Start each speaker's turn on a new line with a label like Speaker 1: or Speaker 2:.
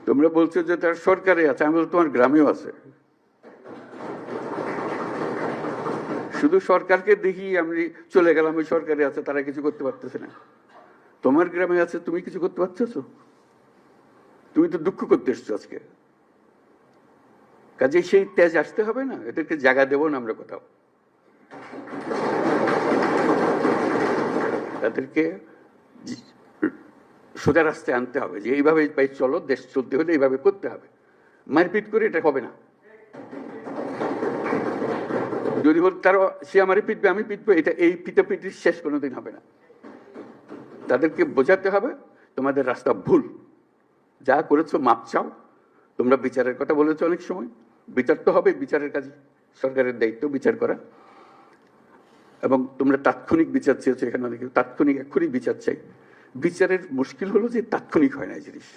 Speaker 1: তোমরা বলছো যে তার সরকারে আছে, আমি বলছি তোমার গ্রামেও আছে। শুধু সরকারকে দেখি আমি চলে গেলাম ওই সরকারে আছে, তারা কিছু করতে পারতেছে না। তোমার গ্রামে আছে, তুমি কিছু করতে পারতেছো? তুমি তো দুঃখ করতে এসছো আজকে। কাজে সেই তেজ আসতে হবে না, এদেরকে জায়গা দেবো না আমরা কোথাও। তাদেরকে সোজা রাস্তায় আনতে হবে যে এইভাবে চলো, দেশ চলতে হলে এইভাবে করতে হবে। মারপিট করে এটা হবে না। যদি বল তারা সে আমারে পিটবে আমি পিটবো, এটা এই পিটাপিটির শেষ কোনোদিন হবে না। তাদেরকে বোঝাতে হবে তোমাদের রাস্তা ভুল, যা করেছো মাপ চাও। তোমরা বিচারের কথা বলেছো অনেক সময়, বিচার তো হবে, বিচারের কাজ সরকারের দায়িত্ব বিচার করা। এবং তোমরা তাৎক্ষণিক বিচার চেয়েছো, এখানে অনেকে তাৎক্ষণিক এক্ষুনি বিচার চাই। বিচারের মুশকিল হলো যে তাৎক্ষণিক হয় না এই জিনিস।